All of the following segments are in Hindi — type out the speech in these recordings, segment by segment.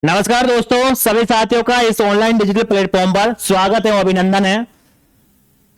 नमस्कार दोस्तों, सभी साथियों का इस ऑनलाइन डिजिटल प्लेटफॉर्म पर स्वागत है और अभिनंदन है।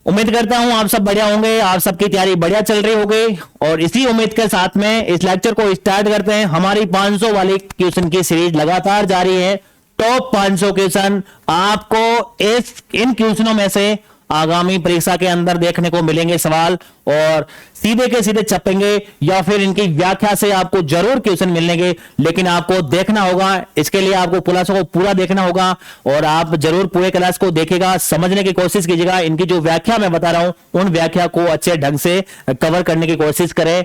उम्मीद करता हूं आप सब बढ़िया होंगे, आप सबकी तैयारी बढ़िया चल रही होगी। और इसी उम्मीद के साथ में इस लेक्चर को स्टार्ट करते हैं। हमारी 500 वाली क्वेश्चन की सीरीज लगातार जारी है। टॉप 500 क्वेश्चन आपको इन क्वेश्चनों में से आगामी परीक्षा के अंदर देखने को मिलेंगे सवाल, और सीधे के सीधे छपेंगे या फिर इनकी व्याख्या से आपको जरूर क्वेश्चन मिलेंगे। लेकिन आपको देखना होगा, इसके लिए आपको क्लास को पूरा देखना होगा और आप जरूर पूरे क्लास को देखेगा, समझने की कोशिश कीजिएगा। इनकी जो व्याख्या मैं बता रहा हूं उन व्याख्या को अच्छे ढंग से कवर करने की कोशिश करें,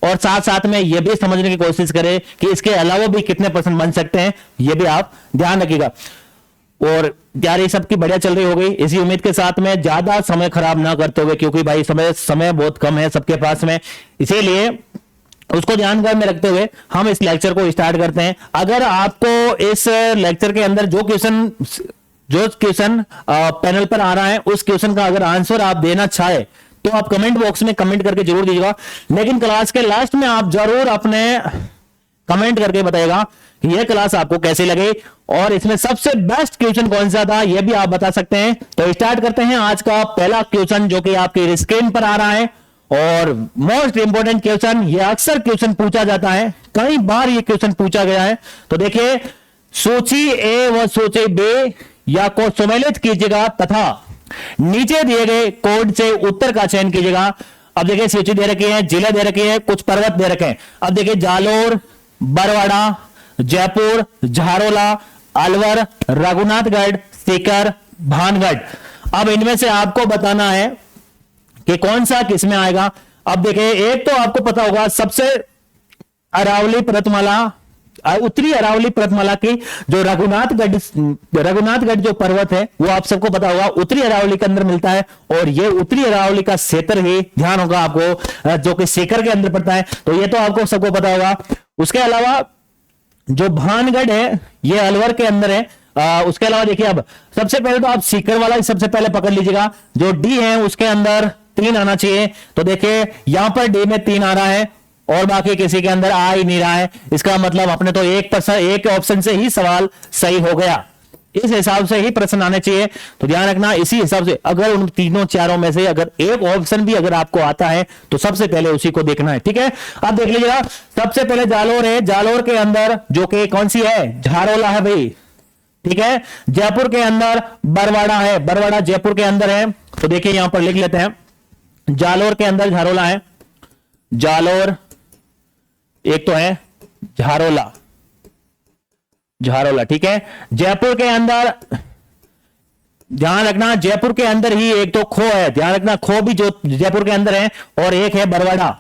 और साथ साथ में यह भी समझने की कोशिश करें कि इसके अलावा भी कितने परसेंट बन सकते हैं, यह भी आप ध्यान रखिएगा। और तैयारी सबकी बढ़िया चल रही होगी, इसी उम्मीद के साथ में ज्यादा समय खराब ना करते हुए, क्योंकि भाई समय बहुत कम है सबके पास में, इसीलिए उसको ध्यान में रखते हुए हम इस लेक्चर को स्टार्ट करते हैं। अगर आपको इस लेक्चर के अंदर जो क्वेश्चन पैनल पर आ रहा है उस क्वेश्चन का अगर आंसर आप देना चाहे तो आप कमेंट बॉक्स में कमेंट करके जरूर दीजिएगा। लेकिन क्लास के लास्ट में आप जरूर अपने कमेंट करके बताइएगा कि यह क्लास आपको कैसी लगी और इसमें सबसे बेस्ट क्वेश्चन कौन सा था, यह भी आप बता सकते हैं। तो स्टार्ट करते हैं आज का पहला क्वेश्चन, जो कि आपकी स्क्रीन पर आ रहा है। और मोस्ट इंपोर्टेंट क्वेश्चन, यह अक्सर क्वेश्चन पूछा जाता है, कई बार यह क्वेश्चन पूछा गया है। तो देखिए, सूची ए व सूची बी या को सम्मिलित कीजिएगा तथा नीचे दिए गए कोड से उत्तर का चयन कीजिएगा। अब देखिए, सूची दे रखी है, जिले दे रखे हैं, कुछ पर्वत दे रखे हैं। अब देखिए, जालोर, बरवाड़ा, जयपुर, झारोला, अलवर, रघुनाथगढ़, सीकर, भानगढ़। अब इनमें से आपको बताना है कि कौन सा किस में आएगा। अब देखिए, एक तो आपको पता होगा सबसे अरावली पर्वतमाला, उत्तरी अरावली पर्वतमाला की जो रघुनाथगढ़ जो पर्वत है वो आप सबको पता होगा उत्तरी अरावली के अंदर मिलता है, और ये उत्तरी अरावली का क्षेत्र ही ध्यान होगा आपको, जो कि सीकर के अंदर पड़ता है। तो ये तो आपको सबको पता होगा। उसके अलावा जो भानगढ़ है ये अलवर के अंदर है। उसके अलावा देखिए, अब सबसे पहले तो आप सीकर वाला सबसे पहले पकड़ लीजिएगा। जो डी है उसके अंदर 3 आना चाहिए। तो देखिए, यहां पर डी में 3 आ रहा है और बाकी किसी के अंदर आ ही नहीं रहा है। इसका मतलब अपने तो एक ऑप्शन से ही सवाल सही हो गया। इस हिसाब से ही प्रश्न आने चाहिए, तो ध्यान रखना। इसी हिसाब से अगर उन तीनों चारों में से अगर एक ऑप्शन भी अगर आपको आता है तो सबसे पहले उसी को देखना है, ठीक है। अब देख लीजिएगा, सबसे पहले जालोर है, जालोर के अंदर जो कि कौन सी है, झारोला है भाई, ठीक है। जयपुर के अंदर बरवाड़ा है, बरवाड़ा जयपुर के अंदर है। तो देखिए यहां पर लिख लेते हैं, जालोर के अंदर झारोला है, जालोर एक तो है, झारोला, झारोला, ठीक है। जयपुर के अंदर ध्यान रखना, जयपुर के अंदर ही एक तो खो है, ध्यान रखना, खो भी जो जयपुर के अंदर है, और एक है बरवाड़ा,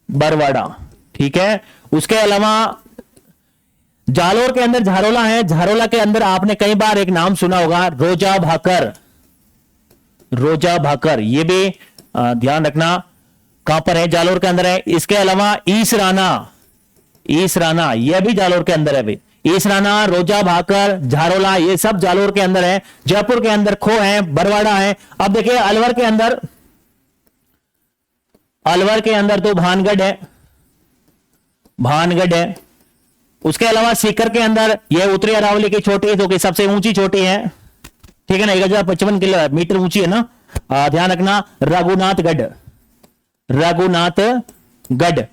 बरवाड़ा, ठीक है। उसके अलावा जालोर के अंदर झारोला है, झारोला के अंदर आपने कई बार एक नाम सुना होगा, रोजा भाकर, रोजा भाकर, ये भी ध्यान रखना कहां पर है, जालोर के अंदर है। इसके अलावा ईसराना, ईसराना यह भी जालोर के अंदर है भाई। ईसराना, रोजा भाकर, झारोला ये सब जालोर के अंदर है। जयपुर के अंदर खो है, बरवाड़ा है। अब देखिए, अलवर के अंदर, अलवर के अंदर तो भानगढ़ है, भानगढ़ है। उसके अलावा सीकर के अंदर यह उत्तरी अरावली की चोटी, जो कि सबसे ऊंची चोटी है, ठीक है ना, 1055 किलोमीटर ऊंची है ना, ध्यान रखना, रघुनाथगढ़, रघुनाथगढ़।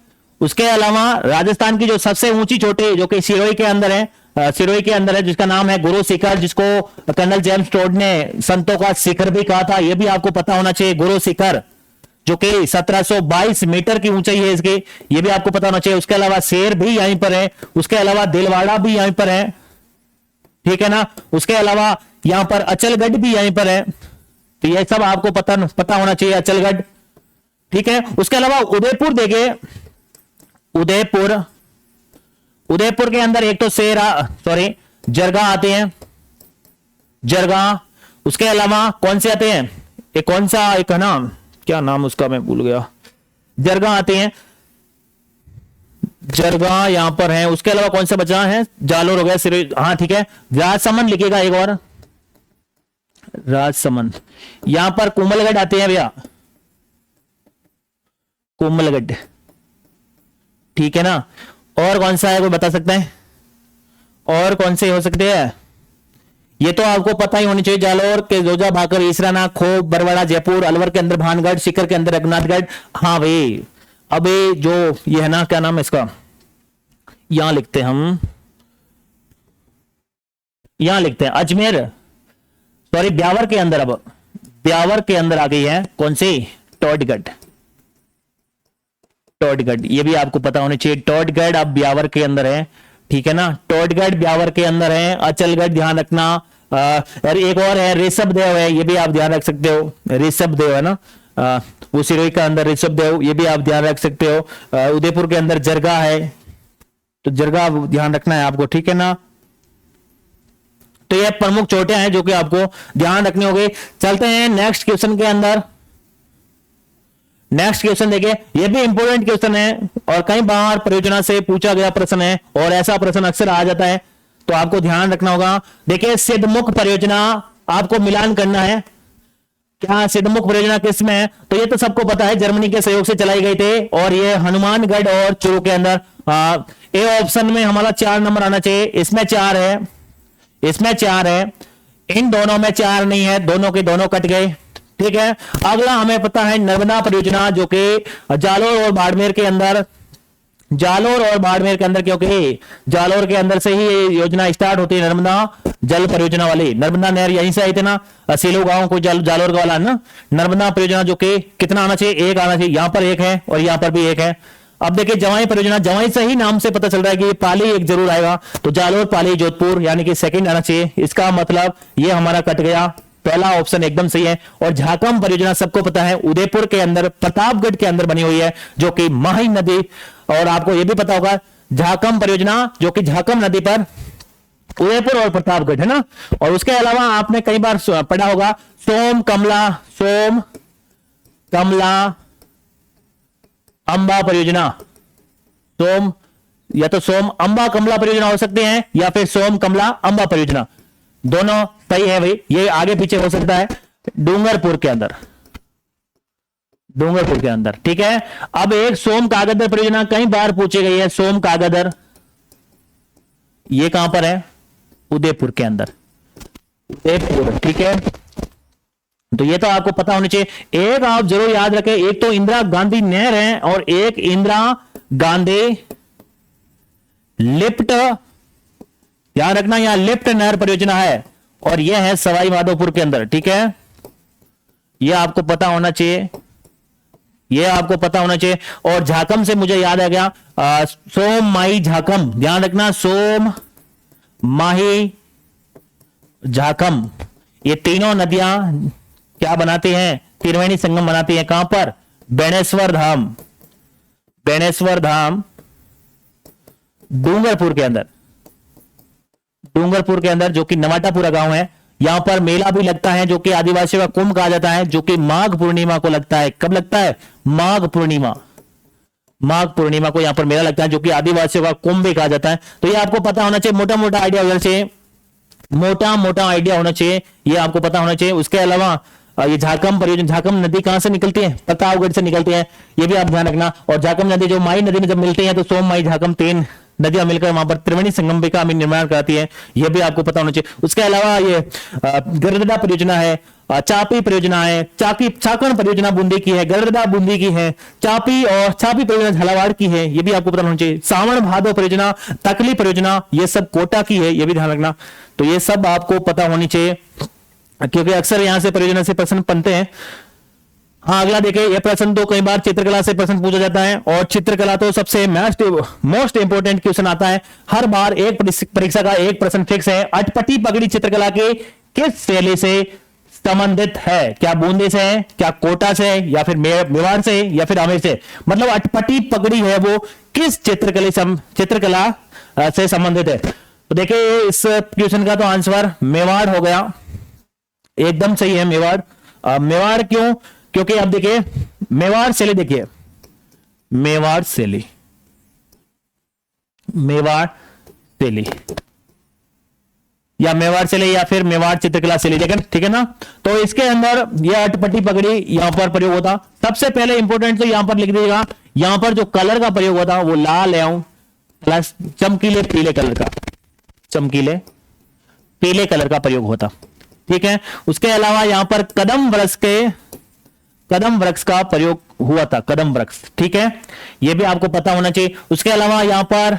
उसके अलावा राजस्थान की जो सबसे ऊंची चोटी जो कि सिरोही के अंदर है, सिरोही के अंदर है, जिसका नाम है गुरु शिखर, जिसको कर्नल जेम्स टोड ने संतों का शिखर भी कहा था, यह भी आपको पता होना चाहिए। गुरु शिखर जो कि 1722 मीटर की ऊंचाई है इसकी, यह भी आपको पता होना चाहिए। उसके अलावा शेर भी यहीं पर है, उसके अलावा दिलवाड़ा भी यहीं पर है, ठीक है ना। उसके अलावा यहां पर अचलगढ़ भी यहीं पर है, तो यह सब आपको पता होना चाहिए, अचलगढ़, ठीक है। उसके अलावा उदयपुर देखिए, उदयपुर, उदयपुर के अंदर एक तो जरगा आते हैं, जरगा। उसके अलावा कौन से आते हैं, एक कौन सा एक है ना, क्या नाम उसका मैं भूल गया, जरगा आते हैं, जरगा यहां पर है। उसके अलावा कौन सा बचा है, जालोर हो गया, सिरोही, हाँ ठीक है। राजसमंद लिखिएगा एक और, राजसमंद। यहां पर कुंभलगढ़ आते हैं भैया, कुंभलगढ़, ठीक है ना। और कौन सा है, कोई बता सकते हैं, और कौन से हो सकते हैं? ये तो आपको पता ही होनी चाहिए, जालोर के जोजा भाकर, इसराना, खोप, बरवाड़ा, जयपुर, अलवर के अंदर भानगढ़, सीकर के अंदर रघुनाथगढ़। हाँ भाई, अब ये जो ये है ना, क्या नाम है इसका, यहां लिखते हैं हम, यहां लिखते हैं अजमेर, सॉरी ब्यावर के अंदर, अब ब्यावर के अंदर आ गई है कौन सी, टोडगढ़। टोडगढ़ ये भी आपको पता होना चाहिए, टोडगढ़ अब ब्यावर के अंदर है, ठीक है ना, टोडगढ़ ब्यावर के अंदर है। अचलगढ़ ध्यान रखना। और एक और है ऋषभ देव है, ये भी आप ध्यान रख सकते हो, ऋषभ देव है ना, वो सिरोही का अंदर ऋषभ देव, ये भी आप ध्यान रख सकते हो। उदयपुर के अंदर जरगा है, तो जरगा ध्यान रखना है आपको, ठीक है ना। तो ये प्रमुख चोटें हैं जो कि आपको ध्यान रखनी होगी। चलते हैं नेक्स्ट क्वेश्चन के अंदर। नेक्स्ट क्वेश्चन देखिए, ये भी इंपॉर्टेंट क्वेश्चन है और कई बार परियोजना से पूछा गया प्रश्न है और ऐसा प्रश्न अक्सर आ जाता है, तो आपको ध्यान रखना होगा। देखिए सिद्धमुख परियोजना आपको मिलान करना है, क्या सिद्धमुख परियोजना किस में है, तो ये तो सबको पता है, जर्मनी के सहयोग से चलाई गई थे और ये हनुमानगढ़ और चूरू के अंदर। ए ऑप्शन में हमारा 4 नंबर आना चाहिए, इसमें 4 है, इसमें 4 है, इन दोनों में 4 नहीं है, दोनों के दोनों कट गए, ठीक है। अगला हमें पता है नर्मदा परियोजना, जो कि जालोर और बाड़मेर के अंदर, जालोर और बाड़मेर के अंदर, क्योंकि जालोर के अंदर से ही ये योजना स्टार्ट होती है, नर्मदा जल परियोजना वाली। नर्मदा नहर यहीं से आई थी ना, सीलो गांव को जालोर का वाला ना, नर्मदा परियोजना, जो कि कितना आना चाहिए, 1 आना चाहिए, यहां पर 1 है और यहां पर भी 1 है। अब देखिए जवाई परियोजना, जवाई से ही नाम से पता चल रहा है कि पाली 1 जरूर आएगा, तो जालोर पाली जोधपुर यानी कि सेकंड आना चाहिए, इसका मतलब ये हमारा कट गया, पहला ऑप्शन एकदम सही है। और झाकम परियोजना सबको पता है, उदयपुर के अंदर प्रतापगढ़ के अंदर बनी हुई है, जो कि माही नदी, और आपको यह भी पता होगा झाकम परियोजना जो कि झाकम नदी पर उदयपुर और प्रतापगढ़ है ना। और उसके अलावा आपने कई बार पढ़ा होगा सोम कमला अंबा परियोजना, सोम या तो सोम अंबा कमला परियोजना हो सकती है या फिर सोम कमला अंबा परियोजना, दोनों सही है भाई, ये आगे पीछे हो सकता है। डूंगरपुर के अंदर, डूंगरपुर के अंदर, ठीक है। अब एक सोम कागदर परियोजना कई बार पूछी गई है, सोम कागदर ये कहां पर है, उदयपुर के अंदर, उदयपुर, ठीक है। तो ये तो आपको पता होनी चाहिए। एक आप जरूर याद रखें, एक तो इंदिरा गांधी नहर है और एक इंदिरा गांधी लिफ्ट, ध्यान रखना यहां लिफ्ट नहर परियोजना है और यह है सवाई माधोपुर के अंदर, ठीक है। यह आपको पता होना चाहिए, यह आपको पता होना चाहिए। और झाकम से मुझे याद आ गया, सोम माही झाकम, ध्यान रखना, सोम माही झाकम, ये तीनों नदियां क्या बनाती हैं, त्रिवेणी संगम बनाती हैं, कहां पर, बेणेश्वर धाम, बेणेश्वर धाम डूंगरपुर के अंदर, डूंगरपुर के अंदर, जो कि नवाटापुरा गांव है। यहां पर मेला भी लगता है जो कि आदिवासियों का कुंभ कहा जाता है, जो कि माघ पूर्णिमा को लगता है। कब लगता है, माघ पूर्णिमा, माघ पूर्णिमा को यहां पर मेला लगता है, जो कि आदिवासियों का कुंभ भी कहा जाता है। तो ये आपको पता होना चाहिए, मोटा मोटा आइडिया होना चाहिए, मोटा मोटा आइडिया होना चाहिए, ये आपको पता होना चाहिए। उसके अलावा ये झाकम परियोजना, झाकम नदी कहां से निकलती है, प्रतापगढ़ से निकलती है, ये भी आप ध्यान रखना। और झाकम नदी जो माई नदी में जब मिलती है तो सोम माई झाकम 3 नदियां मिलकर वहां पर त्रिवेणी संगम का निर्माण कराती है, यह भी आपको पता होना चाहिए। उसके अलावा ये गरगदा परियोजना है, चापी परियोजना है, चाकण परियोजना बूंदी की है, गरगदा बूंदी की है, चापी और चापी परियोजना झालावाड़ की है, यह भी आपको पता होना चाहिए। सावन भादो परियोजना, तकली परियोजना, ये सब कोटा की है, यह भी ध्यान रखना। तो ये सब आपको पता होनी चाहिए, क्योंकि अक्सर यहां से परियोजना से प्रश्न बनते हैं। हाँ, अगला देखिए, यह प्रश्न तो कई बार चित्रकला से प्रश्न पूछा जाता है और चित्रकला तो सबसे मोस्ट इंपोर्टेंट क्वेश्चन आता है हर बार। एक परीक्षा का एक प्रश्न फिक्स है, अटपटी पगड़ी चित्रकला के किस शैली से संबंधित है, क्या बूंदी से है, क्या कोटा से है, या फिर मेवाड़ से, या फिर आमेर से। मतलब अटपटी पगड़ी है वो किस चित्रकला से संबंधित है। तो देखिए इस क्वेश्चन का तो आंसर मेवाड़ हो गया, एकदम सही है मेवाड़। मेवाड़ क्यों, क्योंकि अब देखिए मेवाड़ शैली, देखिए मेवाड़ शैली, मेवाड़ शैली या मेवाड़ शैली या फिर मेवाड़ चित्रकला शैली, देखिए ठीक है ना। तो इसके अंदर यह अटपटी पगड़ी यहां पर प्रयोग होता। सबसे पहले इंपॉर्टेंट तो यहां पर लिख दीजिएगा, यहां पर जो कलर का प्रयोग होता वो लाल एवं प्लस चमकीले पीले कलर का, चमकीले पीले कलर का प्रयोग होता। ठीक है, उसके अलावा यहां पर कदम वृक्ष का प्रयोग हुआ था, कदम वृक्ष। ठीक है, यह भी आपको पता होना चाहिए। उसके अलावा यहां पर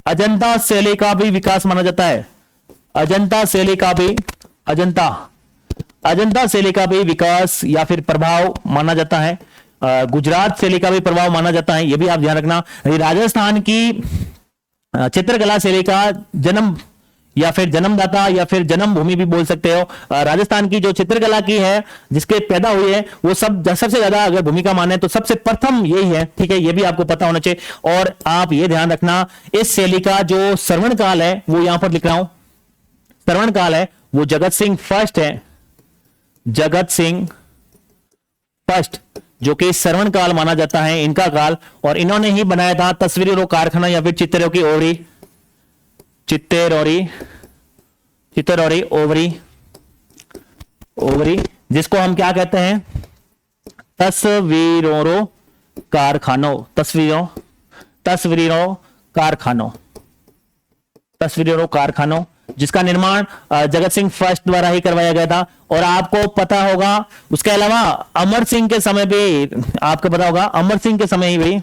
अजंता शैली का भी विकास माना जाता है, अजंता शैली का भी विकास या फिर प्रभाव माना जाता है। गुजरात शैली का भी प्रभाव माना जाता है, यह भी आप ध्यान रखना। राजस्थान की चित्रकला शैली का जन्म या फिर जन्मदाता या फिर जन्मभूमि भी बोल सकते हो। राजस्थान की जो चित्रकला की है, जिसके पैदा हुई है, वो सबसे ज्यादा अगर भूमिका माने तो सबसे प्रथम यही है। ठीक है, ये भी आपको पता होना चाहिए। और आप ये ध्यान रखना, इस शैली का जो श्रवण काल है वो यहां पर लिख रहा हूं, श्रवण काल है वो जगत सिंह फर्स्ट है, जगत सिंह फर्स्ट, जो कि श्रवण काल माना जाता है इनका काल। और इन्होंने ही बनाया था तस्वीरों कारखाना या फिर चित्तरों की ओवरी, ओवरी, जिसको हम क्या कहते हैं, तस्वीरों कारखानों, जिसका निर्माण जगत सिंह फर्स्ट द्वारा ही करवाया गया था। और आपको पता होगा, उसके अलावा अमर सिंह के समय भी आपको पता होगा, अमर सिंह के समय ही भी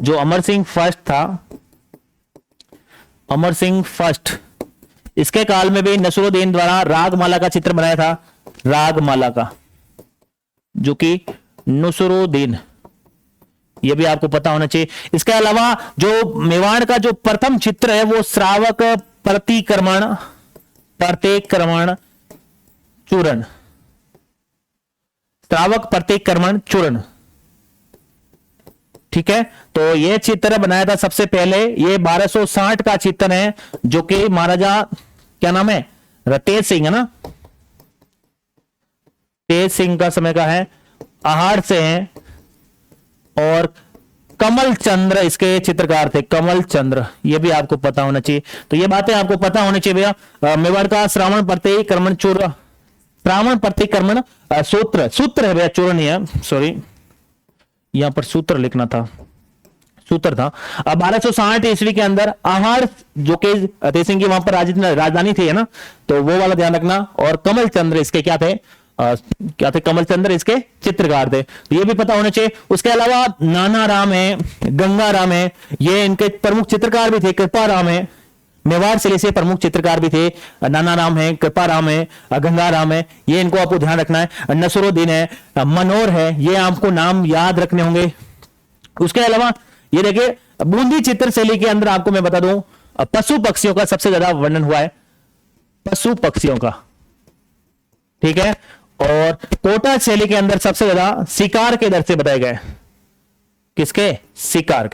जो अमर सिंह फर्स्ट था, अमर सिंह फर्स्ट, इसके काल में भी नसरुद्दीन द्वारा रागमाला का चित्र बनाया था, रागमाला का, जो कि नसरुद्दीन, यह भी आपको पता होना चाहिए। इसके अलावा जो मेवाड़ का जो प्रथम चित्र है वो श्रावक प्रतिक्रमण चूर्ण। ठीक है, तो यह चित्र बनाया था सबसे पहले, ये 1260 का चित्र है, जो कि महाराजा क्या नाम है, तेज सिंह है ना, तेज सिंह का समय का है, आहार से है। और कमल चंद्र इसके चित्रकार थे, कमल चंद्र, यह भी आपको पता होना चाहिए। तो ये बातें आपको पता होनी चाहिए भैया। मेवाड़ का श्रावण प्रतिक्रमण सूत्र है भैया, चूर्ण नहीं है, सॉरी, यहां पर सूत्र लिखना था, सूत्र था। 1260 ईस्वी के अंदर आहार, जो कि तेज सिंह की वहां पर राजधानी थी, है ना, तो वो वाला ध्यान रखना। और कमल चंद्र इसके क्या थे, कमल चंद्र इसके चित्रकार थे, तो ये भी पता होना चाहिए। उसके अलावा नाना राम है, गंगा राम है, ये इनके प्रमुख चित्रकार भी थे। कृपा राम है, मेवाड़ शैली से प्रमुख चित्रकार भी थे, नाना राम है, कृपा राम है, गंगा राम है, ये इनको आपको ध्यान रखना है। नसरुद्दीन है, मनोहर है, ये आपको नाम याद रखने होंगे। उसके अलावा ये देखिए, बूंदी चित्र शैली के अंदर आपको मैं बता दूं, पशु पक्षियों का सबसे ज्यादा वर्णन हुआ है, पशु पक्षियों का। ठीक है, और कोटा शैली के अंदर सबसे ज्यादा शिकार के दर से बताए गए, किसके, शिकार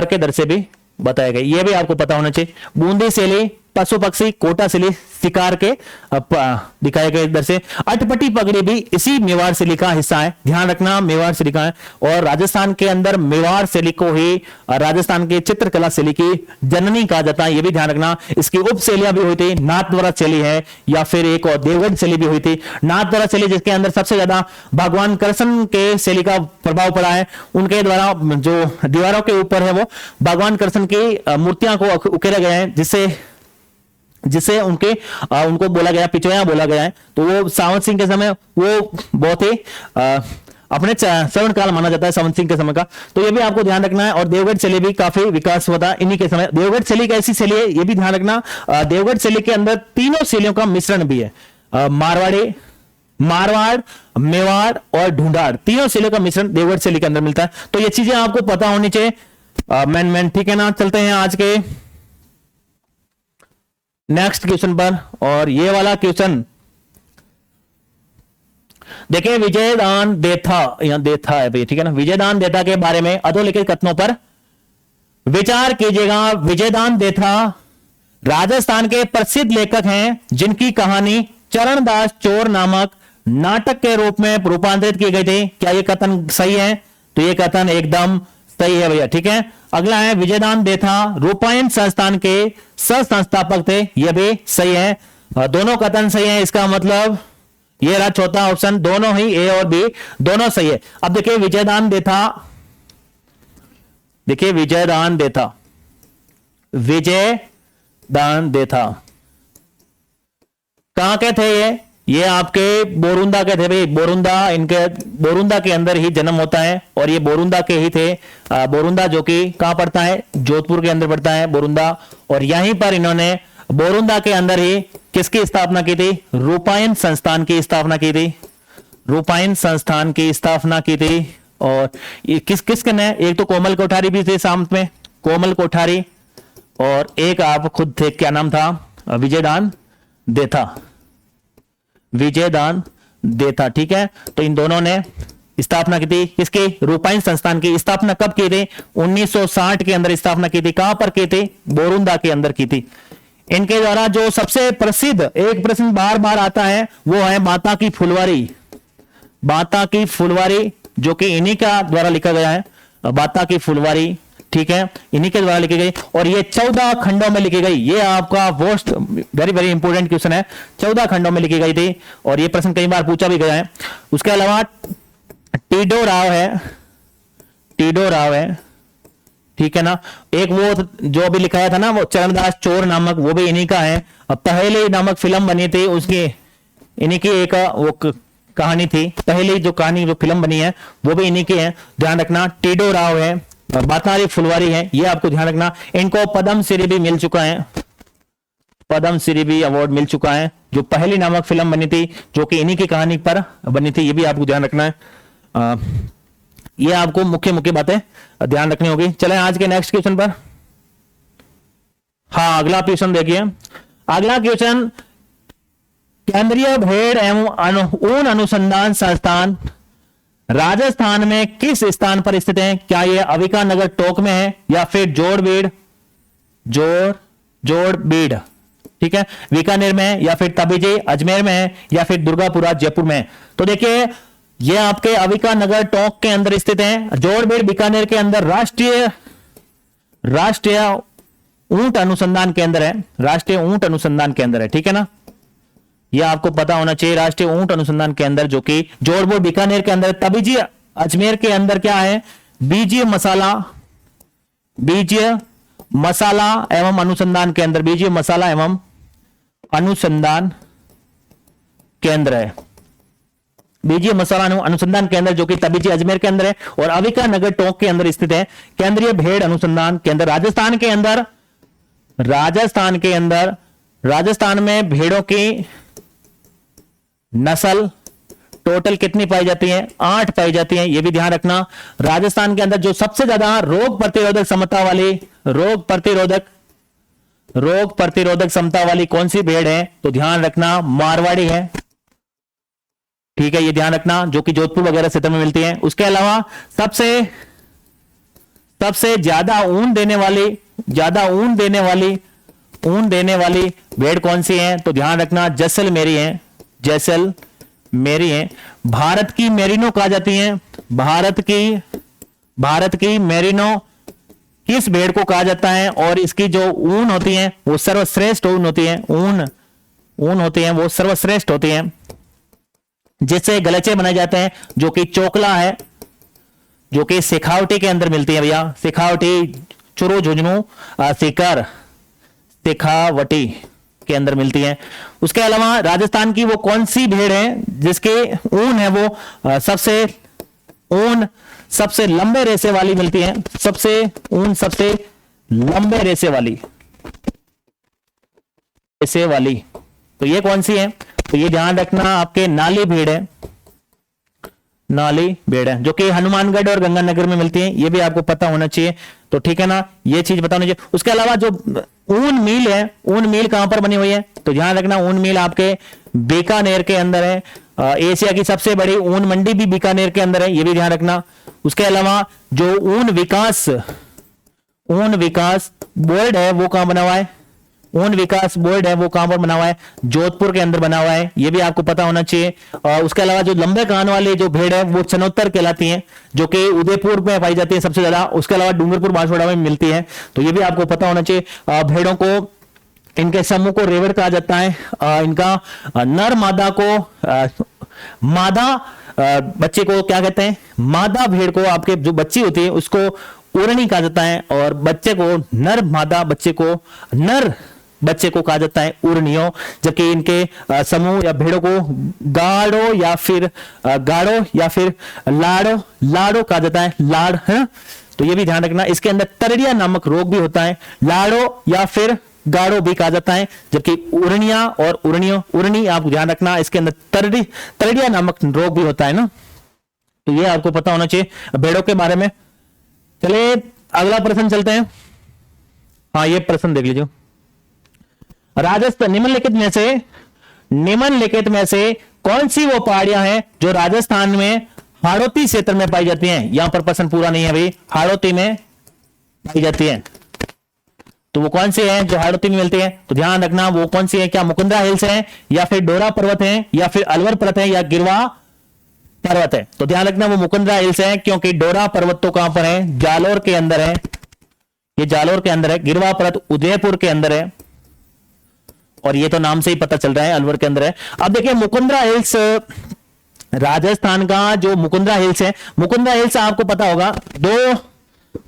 के दर से भी बताए गए, ये भी आपको पता होना चाहिए। बूंदी शैली पशु पक्षी, कोटा शैली शिकार के दिखाए गए दर से। अटपटी पगड़ी भी इसी मेवाड़ शैली का हिस्सा है, ध्यान रखना, मेवाड़ शैली का है। और राजस्थान के अंदर मेवाड़ शैली को ही राजस्थान के चित्रकला शैली की जननी कहा जाता है, यह भी ध्यान रखना। इसकी उप शैलियां भी हुई थी, नाथद्वारा शैली है, या फिर एक और देवगढ़ शैली भी हुई थी। नाथद्वारा शैली, जिसके अंदर सबसे ज्यादा भगवान कृष्ण के शैली का प्रभाव पड़ा है, उनके द्वारा जो दीवारों के ऊपर है वो भगवान कृष्ण की मूर्तियां को उकेरा गया है, जिससे उनको बोला गया, पिचोया बोला गया है। तो वो सावंत सिंह के समय वो बहुत ही अपने श्रवण काल माना जाता है सावंत सिंह के समय का, तो ये भी आपको ध्यान रखना है। और देवगढ़ शैली भी काफी विकास हुआ था इन्हीं के समय। देवगढ़ शैली एक ऐसी शैली है, ये भी ध्यान रखना, देवगढ़ शैली के अंदर तीनों शैलियों का मिश्रण भी है, मारवाड़, मेवाड़ और ढूंढाड़, तीनों शैलियों का मिश्रण देवगढ़ शैली के अंदर मिलता है। तो ये चीजें आपको पता होनी चाहिए। मैन ठीक है ना, चलते हैं आज के नेक्स्ट क्वेश्चन पर। और ये वाला क्वेश्चन देखिए, विजयदान देथा, यहां देथा है भाई, ठीक है ना। विजयदान देथा के बारे में अधोलिखित कथनों पर विचार कीजिएगा। विजयदान देथा राजस्थान के प्रसिद्ध लेखक हैं, जिनकी कहानी चरणदास चोर नामक नाटक के रूप में रूपांतरित की गई थी। क्या यह कथन सही है? तो यह कथन एकदम सही है भैया, ठीक है। अगला है, विजयदान देथा रूपायन संस्थान के सह संस्थापक थे, यह भी सही है। दोनों कथन सही है, इसका मतलब ये रहा चौथा ऑप्शन, दोनों ही ए और बी दोनों सही है। अब देखिए विजयदान देथा, देखिए विजयदान देथा, विजय दान देथा। कहां के थे ये आपके बोरुंदा के थे भाई। बोरुंदा के अंदर ही जन्म होता है और ये बोरुंदा के ही थे। बोरुंदा जो कि कहां पड़ता है, जोधपुर के अंदर पड़ता है बोरुंदा। और यहीं पर इन्होंने बोरुंदा के अंदर ही किसकी स्थापना की थी, रूपायन संस्थान की स्थापना की थी। रूपायन संस्थान की स्थापना की थी। और ये किसके ने, एक तो कोमल कोठारी भी थे साथ में, कोमल कोठारी, और एक आप खुद थे, क्या नाम था, विजयदान देथा, विजयदान देथा। ठीक है, तो इन दोनों ने स्थापना की थी किसकी, रूपायन संस्थान की। स्थापना कब की थी, 1960 के अंदर स्थापना की थी। कहां पर की थी, बोरुंदा के अंदर की थी। इनके द्वारा जो सबसे प्रसिद्ध एक प्रश्न बार बार आता है वो है माता की फुलवारी। माता की फुलवारी जो कि इन्हीं का द्वारा लिखा गया है, माता की फुलवारी। ठीक है, इन्हीं के द्वारा लिखी गई और ये 14 खंडों में लिखी गई। ये आपका most very very important question है, 14 खंडों में लिखी गई थी और ये प्रश्न कई बार पूछा भी गया है। उसके अलावा टीडो राव है, टीडो राव है, ठीक है ना। एक वो जो अभी लिखाया था ना वो चरणदास चोर नामक, वो भी इन्हीं का है। अब पहले नामक फिल्म बनी थी, उसकी इन्हीं की एक वो कहानी थी। पहली जो कहानी जो फिल्म बनी है वो भी इन्हीं की है, ध्यान रखना। टीडो राव है, माता फुलवारी है, ये आपको ध्यान रखना। इनको पद्मश्री भी मिल चुका है, पद्मश्री भी अवार्ड मिल चुका है। जो पहली नामक फिल्म बनी थी जो कि इन्हीं की कहानी पर बनी थी, ये भी आपको ध्यान रखना है। ये आपको मुख्य मुख्य बातें ध्यान रखनी होगी। चलें आज के नेक्स्ट क्वेश्चन पर। हाँ, अगला क्वेश्चन देखिए। अगला क्वेश्चन, केंद्रीय भेड़ एवं ऊन अनुसंधान संस्थान राजस्थान में किस स्थान पर स्थित है? क्या यह अविका नगर टोंक में है या फिर जोड़बीड़, जोड़बीड़, ठीक है, बीकानेर में है, या फिर तबीजे अजमेर में है, या फिर दुर्गापुरा जयपुर में है? तो देखिए ये आपके अविका नगर टोंक के अंदर स्थित है। जोड़बीड़ बीकानेर के अंदर राष्ट्रीय ऊंट अनुसंधान केंद्र है, राष्ट्रीय ऊंट अनुसंधान केंद्र है, ठीक है ना। यह आपको पता होना चाहिए, राष्ट्रीय ऊंट अनुसंधान केंद्र जो कि जोधपुर बीकानेर के अंदर। तबीजी अजमेर के अंदर क्या है, बीजीय मसाला एवं अनुसंधान केंद्र, बीजीय मसाला एवं अनुसंधान केंद्र है, बीजीय मसाला अनुसंधान केंद्र जो कि तबीजी अजमेर के अंदर है। और अविका नगर टोंक के अंदर स्थित है केंद्रीय भेड़ अनुसंधान केंद्र राजस्थान के अंदर। राजस्थान में भेड़ों की नस्ल टोटल कितनी पाई जाती है, 8 पाई जाती है, यह भी ध्यान रखना। राजस्थान के अंदर जो सबसे ज्यादा रोग प्रतिरोधक क्षमता वाली रोग प्रतिरोधक क्षमता वाली कौन सी भेड़ है, तो ध्यान रखना मारवाड़ी है, ठीक है, ये ध्यान रखना, जो कि जोधपुर वगैरह क्षेत्र में मिलती है। उसके अलावा सबसे ज्यादा ऊन देने वाली भेड़ कौन सी है, तो ध्यान रखना जैसलमेरी है। भारत की मेरिनो कहा जाती है, भारत की मेरिनो किस भेड़ को कहा जाता है? और इसकी जो ऊन होती है वो सर्वश्रेष्ठ ऊन होती है, ऊन होती है वो सर्वश्रेष्ठ होती है, जिससे गलेचे बनाए जाते हैं, जो कि चोकला है, जो कि शेखावटी के अंदर मिलती है भैया। शेखावटी, चुरू, झुंझुनू, सीकर, शेखावटी के अंदर मिलती है। उसके अलावा राजस्थान की वो कौन सी भेड़ है जिसके ऊन है वो सबसे लंबे रेशे वाली मिलती है, सबसे लंबे रेशे वाली, तो ये कौन सी है? तो ये ध्यान रखना आपके नाली भेड़ है, जो कि हनुमानगढ़ और गंगानगर में मिलती है, ये भी आपको पता होना चाहिए, तो ठीक है ना, ये चीज पता होनी चाहिए। उसके अलावा जो ऊन मिल है, ऊन मिल कहां पर बनी हुई है, तो ध्यान रखना ऊन मिल आपके बीकानेर के अंदर है। एशिया की सबसे बड़ी ऊन मंडी भी बीकानेर के अंदर है, ये भी ध्यान रखना। उसके अलावा जो ऊन विकास बोर्ड है वो कहां बना हुआ है, कहां पर बना हुआ है, जोधपुर के अंदर बना हुआ है, ये भी आपको पता होना चाहिए। और उसके अलावा जो लंबे कान वाले जो भेड़ है वो चनोत्तर कहलाती हैं, जो कि उदयपुर में पाई जाती है सबसे ज्यादा। उसके अलावा डूंगरपुर बांसवाड़ा में मिलती है, तो ये भी आपको पता होना चाहिए। भेड़ों को, इनके समूह को रेवड़ कहा जाता है। इनका नर मादा को बच्चे को क्या कहते हैं, मादा भेड़ को, आपके जो बच्ची होती है उसको उड़नी कहा जाता है, और बच्चे को नर बच्चे को कहा जाता है उर्नियों, जबकि इनके समूह या भेड़ों को गाढ़ो या फिर लाड़ो लाड़ो कहा जाता है, लाड़ है। तो ये भी ध्यान रखना, इसके अंदर तरड़िया नामक रोग भी होता है, लाड़ो या फिर गाढ़ो भी कहा जाता है, जबकि उर्निया और उर्नी आप ध्यान रखना, इसके अंदर तरड़िया नामक रोग भी होता है ना। तो ये आपको पता होना चाहिए भेड़ों के बारे में। चलिए अगला प्रश्न चलते हैं। हाँ ये प्रश्न देख लीजिए, राजस्थान निम्नलिखित में से कौन सी वो पहाड़ियां हैं जो राजस्थान में हाड़ौती क्षेत्र में पाई जाती हैं। यहां पर प्रश्न पूरा नहीं है भाई, हाड़ौती में पाई जाती है, तो वो कौन सी है जो हाड़ौती में मिलती है। तो ध्यान रखना वो कौन सी है, क्या मुकुंदरा हिल्स है या फिर डोरा पर्वत है या फिर अलवर पर्वत है या गिरवा पर्वत है। तो ध्यान रखना वो मुकुंदरा हिल्स है, क्योंकि डोरा पर्वत तो कहां पर है, जालोर के अंदर है, ये जालोर के अंदर है। गिरवा पर्वत उदयपुर के अंदर है, और ये तो नाम से ही पता चल रहा है अलवर के अंदर है। अब देखिए मुकुंदरा हिल्स, राजस्थान का जो मुकुंदरा हिल्स है, मुकुंदरा हिल्स आपको पता होगा दो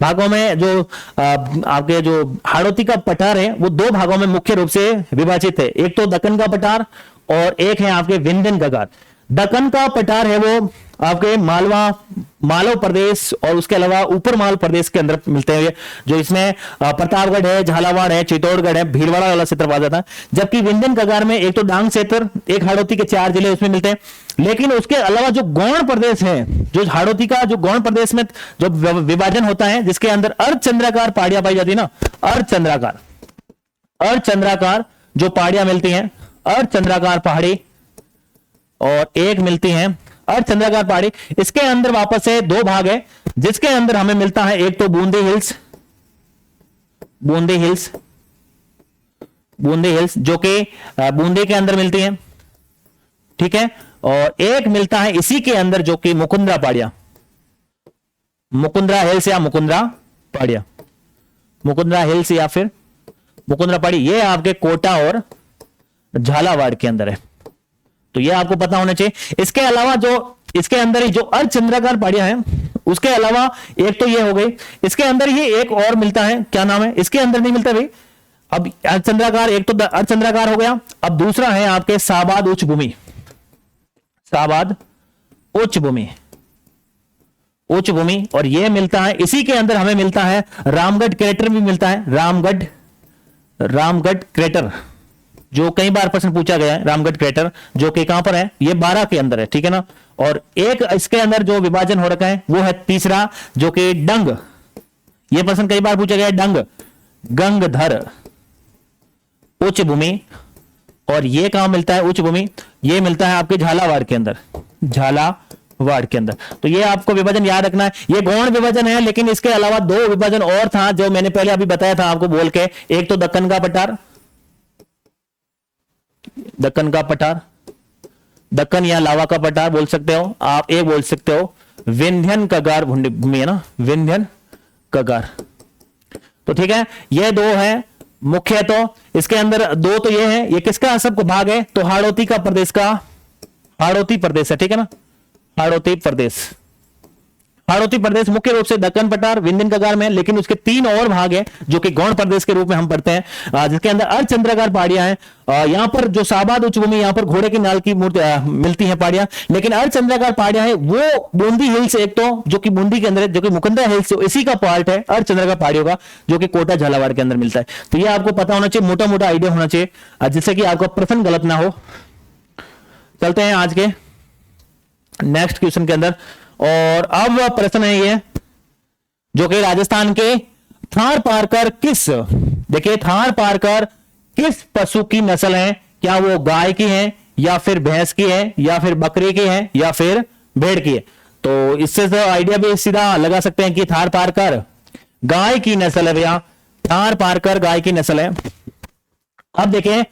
भागों में, जो आपके जो हाड़ौती का पठार है वो दो भागों में मुख्य रूप से विभाजित है। एक तो दक्कन का पठार और एक है आपके विंध्यन कगार। दक्कन का पठार है वो आपके मालवा प्रदेश और उसके अलावा ऊपर माल प्रदेश के अंदर मिलते हैं, जो इसमें प्रतापगढ़ है, झालावाड़ है, चित्तौड़गढ़ है, भीलवाड़ा वाला क्षेत्र पाया जाता है। जबकि विंध्यन कगार में एक तो डांग क्षेत्र, एक हाड़ौती के 4 जिले उसमें मिलते हैं। लेकिन उसके अलावा जो गौण प्रदेश है, जो हाड़ौती का जो गौण प्रदेश में जो विभाजन होता है, जिसके अंदर अर्धचंद्राकार पहाड़ियां पाई जाती है ना, अर्धचंद्राकार जो पहाड़ियां मिलती हैं, अर्धचंद्राकार पहाड़ी, और एक मिलती है अर्धचंद्राकार पहाड़ी। इसके अंदर वापस से 2 भाग है, जिसके अंदर हमें मिलता है एक तो बूंदी हिल्स जो कि बूंदी के अंदर मिलती है, ठीक है। और एक मिलता है इसी के अंदर जो कि मुकुंदरा पहाड़ियां, मुकुंदरा हिल्स या मुकुंदरा पहाड़ियां, मुकुंदरा हिल्स या फिर मुकुंदरा पहाड़ी, ये आपके कोटा और झालावाड़ के अंदर है। तो ये आपको पता होना चाहिए। इसके अलावा जो इसके अंदर ही जो अर्धचंद्राकार पहाड़ियां हैं, उसके अलावा एक तो ये हो गई, इसके अंदर ही एक और मिलता है, क्या नाम है, इसके अंदर नहीं मिलता भाई। अब अर्धचंद्राकार, एक तो अर्धचंद्राकार हो गया, अब दूसरा है आपके साबाद उच्च भूमि, और ये मिलता है इसी के अंदर हमें मिलता है रामगढ़ क्रेटर भी मिलता है, रामगढ़ क्रेटर, जो कई बार प्रश्न पूछा गया है। रामगढ़ क्रेटर जो कि कहां पर है, ये 12 के अंदर है, ठीक है ना। और एक इसके अंदर जो विभाजन हो रखा है वो है तीसरा, जो कि डंग, ये प्रश्न कई बार पूछा गया है, गंगधर उच्च भूमि, और ये कहां मिलता है उच्च भूमि, ये मिलता है आपके झालावाड़ के अंदर। तो ये आपको विभाजन याद रखना है, ये गौण विभाजन है, लेकिन इसके अलावा 2 विभाजन और था जो मैंने पहले अभी बताया था आपको बोल के। एक तो दक्कन का पठार, दक्कन या लावा का पठार बोल सकते हो आप, एक बोल सकते हो विंध्यन कगार भूमि है ना, विंध्यन कगार। तो ठीक है, ये 2 है मुख्य। तो इसके अंदर 2 तो ये है, ये किसका सबको भाग है, तो हाड़ौती प्रदेश है, ठीक है ना, हाड़ौती प्रदेश मुख्य रूप से दक्कन पठार विंध्यन कगार में, लेकिन उसके 3 और भाग हैं जो कि गौण प्रदेश के रूप में हम पढ़ते हैं, जिसके अंदर अर्धचंद्राकार पहाड़ियां हैं। यहां पर जो साबाद उच्च भूमि, यहां पर घोड़े की नाल की मूर्ति मिलती है पहाड़ियां, लेकिन अर्धचंद्राकार पहाड़ियां हैं वो बूंदी हिल्स, एक तो जो कि बूंदी के अंदर, जो कि मुकुंदरा हिल्स इसी का पार्ट है अर्धचंद्राकार पहाड़ियों का, जो कि कोटा झालावाड़ के अंदर मिलता है। तो ये आपको पता होना चाहिए, मोटा मोटा आइडिया होना चाहिए, जिससे कि आपका प्रश्न गलत ना हो। चलते हैं आज के नेक्स्ट क्वेश्चन के अंदर, और अब प्रश्न है ये, जो कि राजस्थान के थार पारकर किस पशु की नस्ल है, क्या वो गाय की है या फिर भैंस की है या फिर बकरी की है या फिर भेड़ की है। तो इससे तो आइडिया भी सीधा लगा सकते हैं कि थार पारकर गाय की नस्ल है भैया, थार पारकर गाय की नस्ल है। अब देखें,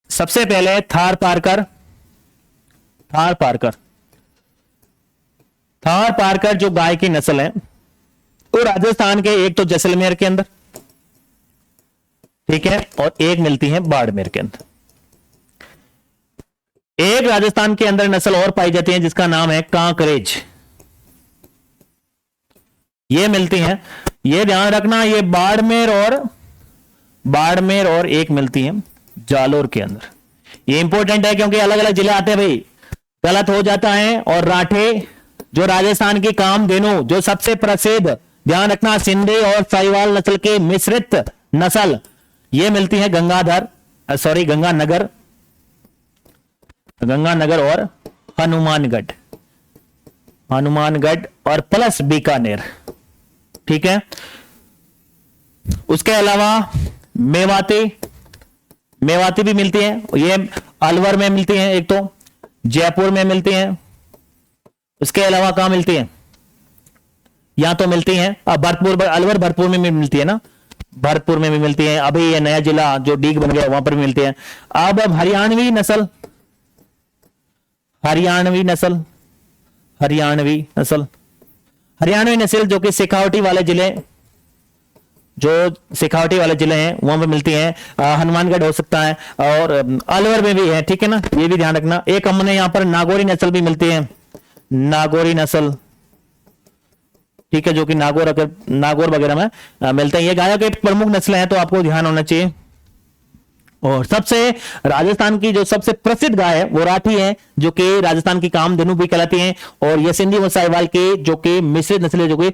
सबसे पहले थार पारकर जो गाय की नस्ल है वो राजस्थान के एक तो जैसलमेर के अंदर, ठीक है, और एक मिलती है बाड़मेर के अंदर। एक राजस्थान के अंदर नस्ल और पाई जाती है जिसका नाम है कांकरेज, ये मिलती है, ये ध्यान रखना, ये बाड़मेर और एक मिलती है जालोर के अंदर। ये इंपॉर्टेंट है क्योंकि अलग अलग जिले आते हैं भाई, गलत हो जाता है। और राठे जो राजस्थान की कामधेनु, जो सबसे प्रसिद्ध, ध्यान रखना, सिंधे और साहिवाल नस्ल के मिश्रित नस्ल, ये मिलती है गंगानगर और हनुमानगढ़ और प्लस बीकानेर, ठीक है। उसके अलावा मेवाती भी मिलती है, ये अलवर में मिलती है, एक तो जयपुर में मिलती है। उसके अलावा कहां मिलती है, यहां तो मिलती है भरतपुर, अलवर भरतपुर में भी मिलती है ना, भरतपुर में भी मिलती है। अभी ये नया जिला जो डीग बन गया वहां पर भी मिलती है। अब हरियाणवी नस्ल जो कि शेखावटी वाले जिले हैं वहां पे मिलती है। हनुमानगढ़ हो सकता है और अलवर में भी है, ठीक है ना, ये भी ध्यान रखना। एक हमने यहां पर नागौरी नस्ल भी मिलती है, नागौरी नस्ल, ठीक है, जो कि नागौर वगैरह में मिलते हैं। ये गायों के प्रमुख नस्ल हैं, तो आपको ध्यान होना चाहिए। और राजस्थान की जो सबसे प्रसिद्ध गाय है वो राठी है, जो कि राजस्थान की कामधेनु भी कहलाती हैं। और ये सिंधी व साहिवाल के जो कि मिश्रित नस्ल है, जो कि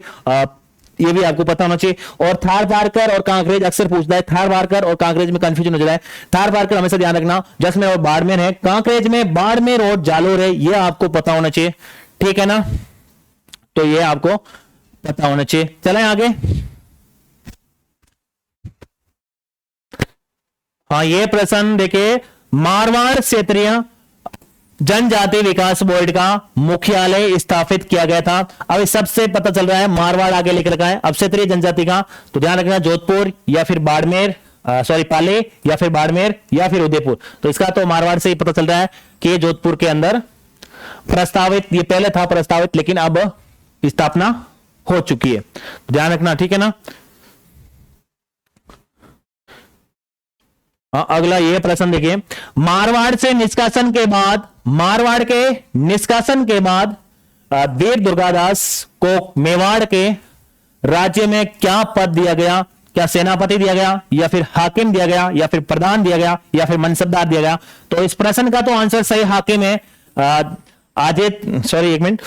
ये भी आपको पता होना चाहिए। और थार पारकर और कांकरेज अक्सर पूछता है, थार पारकर और कांकरेज में कंफ्यूजन हो जाता है। थार पारकर हमेशा ध्यान रखना, जैसलमेर और बाड़मेर है, कांकरेज में बाड़मेर और जालोर है, ये आपको पता होना चाहिए, ठीक है ना, तो ये आपको पता होना चाहिए। चलें आगे। हाँ, ये प्रश्न देखिए, मारवाड़ क्षेत्रीय जनजाति विकास बोर्ड का मुख्यालय स्थापित किया गया था। अब सबसे पता चल रहा है मारवाड़ आगे लिख रखा है। अब क्षेत्रीय जनजाति का तो ध्यान रखना, जोधपुर या फिर बाड़मेर, पाले या फिर बाड़मेर या फिर उदयपुर। तो इसका तो मारवाड़ से ही पता चल रहा है कि जोधपुर के अंदर प्रस्तावित, ये पहले था प्रस्तावित लेकिन अब स्थापना हो चुकी है, ध्यान रखना, ठीक है ना। अगला ये प्रश्न देखिए, मारवाड़ के निष्कासन के बाद वीर दुर्गादास को मेवाड़ के राज्य में क्या पद दिया गया? क्या सेनापति दिया गया, या फिर हाकिम दिया गया, या फिर प्रधान दिया गया, या फिर मनसबदार दिया गया? तो इस प्रश्न का तो आंसर सही हाकिम है। एक मिनट,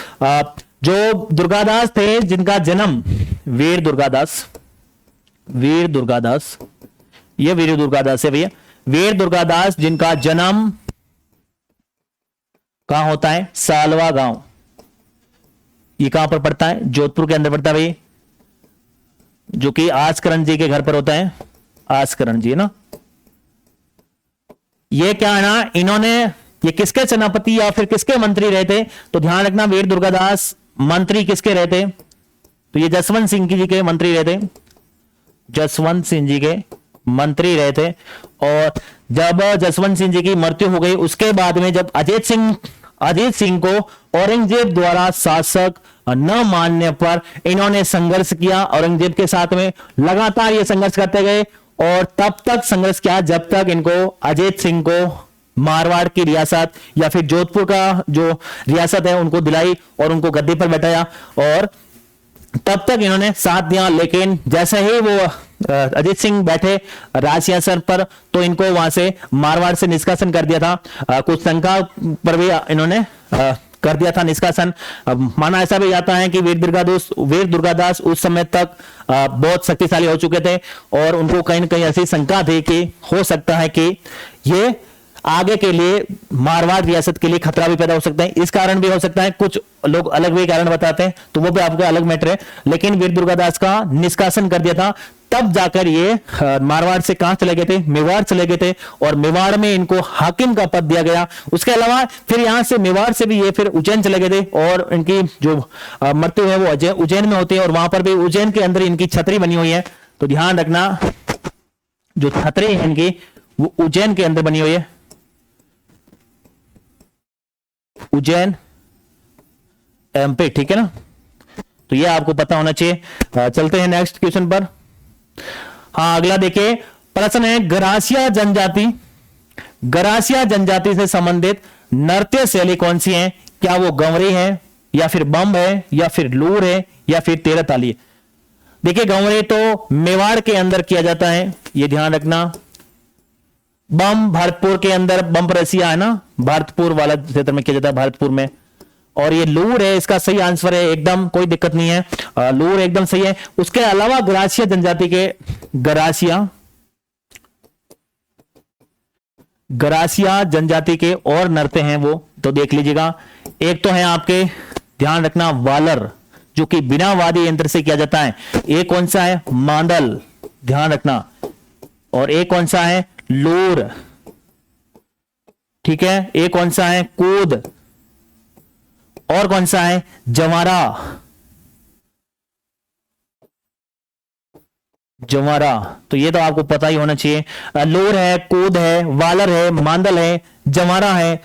जो दुर्गादास थे, जिनका जन्म वीर दुर्गादास, ये वीर दुर्गादास है भैया, वीर दुर्गादास जिनका जन्म कहां होता है? सालवा गांव। ये कहां पर पड़ता है? जोधपुर के अंदर पड़ता है भैया, जो कि आसकरण जी के घर पर होता है, आसकरण जी ना। ये क्या है ना, इन्होंने, ये किसके सेनापति या फिर किसके मंत्री रहे थे? तो ध्यान रखना, वीर दुर्गादास मंत्री किसके रहे थे? तो ये जसवंत सिंह जी के मंत्री रहे थे, जसवंत सिंह जी के मंत्री रहे थे। और जब जसवंत सिंह जी की मृत्यु हो गई, उसके बाद में जब अजीत सिंह को औरंगजेब द्वारा शासक न मानने पर इन्होंने संघर्ष किया, औरंगजेब के साथ में लगातार ये संघर्ष करते गए। और तब तक संघर्ष किया जब तक इनको अजीत सिंह को मारवाड़ की रियासत या फिर जोधपुर का जो रियासत है उनको दिलाई और उनको गद्दी पर बैठाया, और तब तक इन्होंने साथ दिया। लेकिन जैसे ही वो अजीत सिंह बैठे राज सिंहासन पर, तो इनको वहां से मारवाड़ से निष्कासन कर दिया था। कुछ शंका पर भी इन्होंने कर दिया था निष्कासन। माना ऐसा भी जाता है कि वीर दुर्गादास उस समय तक बहुत शक्तिशाली हो चुके थे, और उनको कहीं न कहीं ऐसी शंका थी कि हो सकता है कि ये आगे के लिए मारवाड़ रियासत के लिए खतरा भी पैदा हो सकता है। इस कारण भी हो सकता है, कुछ लोग अलग भी कारण बताते हैं, तो वो भी आपको अलग मैटर है। लेकिन वीर दुर्गादास का निष्कासन कर दिया था, तब जाकर ये मारवाड़ से कहां चले गए थे? मेवाड़ चले गए थे, और मेवाड़ में इनको हाकिम का पद दिया गया। उसके अलावा फिर यहां से मेवाड़ से भी ये फिर उज्जैन चले गए थे, और इनकी जो मृत्यु है वो उज्जैन में होती है, और वहां पर भी उज्जैन के अंदर इनकी छतरी बनी हुई है। तो ध्यान रखना, जो छतरी है इनकी वो उज्जैन के अंदर बनी हुई है, उज्जैन एमपी, ठीक है ना। तो ये आपको पता होना चाहिए। चलते हैं नेक्स्ट क्वेश्चन पर। हाँ, अगला देखिए प्रश्न है, गरासिया जनजाति से संबंधित नृत्य शैली कौन सी है? क्या वो गंवरी है, या फिर बम है, या फिर लूर है, या फिर तेरह ताली है? देखिए गंवरे तो मेवाड़ के अंदर किया जाता है, ये ध्यान रखना। बम भरतपुर के अंदर, बम रसिया है ना, भरतपुर वाला क्षेत्र में किया जाता है, भरतपुर में। और ये लूर है, इसका सही आंसर है, एकदम कोई दिक्कत नहीं है, लूर एकदम सही है। उसके अलावा गरासिया जनजाति के, गरासिया जनजाति के और नरते हैं वो, तो देख लीजिएगा। एक तो है आपके, ध्यान रखना, वालर, जो कि बिना वाद्य यंत्र से किया जाता है। एक कौन सा है, मांदल, ध्यान रखना। और एक कौन सा है, लूर, ठीक है। एक कौन सा है, कूद। और कौन सा है, जवारा, जवारा। तो ये तो आपको पता ही होना चाहिए। लूर है, कूद है, वालर है, मांदल है, जवारा है,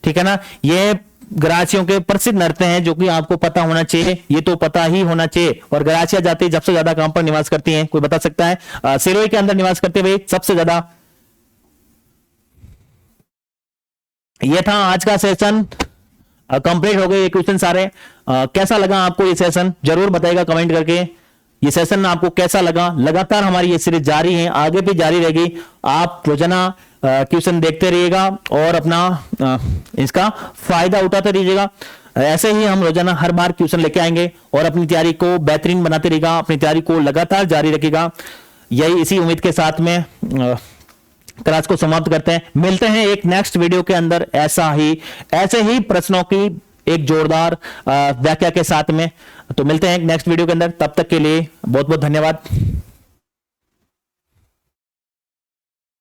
ठीक है ना। ये गरासियों के प्रसिद्ध नृत्य हैं जो कि आपको पता होना चाहिए, ये तो पता ही होना चाहिए। और गरासिया जाति सबसे ज्यादा कहां पर निवास करती हैं, कोई बता सकता है? सिरोही के अंदर निवास करते हुए सबसे ज्यादा। ये था आज का सेशन, कंप्लीट हो गए ये क्वेश्चन सारे। कैसा लगा आपको ये सेशन, जरूर बताइएगा कमेंट करके। ये सेशन आपको कैसा लगा? लगातार हमारी ये सीरीज जारी है, आगे भी जारी रहेगी। आप रोजाना क्वेश्चन देखते रहिएगा और अपना इसका फायदा उठाते रहिएगा। ऐसे ही हम रोजाना हर बार क्वेश्चन लेके आएंगे और अपनी तैयारी को बेहतरीन बनाते रहेगा, अपनी तैयारी को लगातार जारी रखेगा। यही इसी उम्मीद के साथ में क्लास को समाप्त करते हैं। मिलते हैं एक नेक्स्ट वीडियो के अंदर ऐसे ही प्रश्नों की एक जोरदार व्याख्या के साथ में। तो मिलते हैं नेक्स्ट वीडियो के अंदर, तब तक के लिए बहुत बहुत धन्यवाद।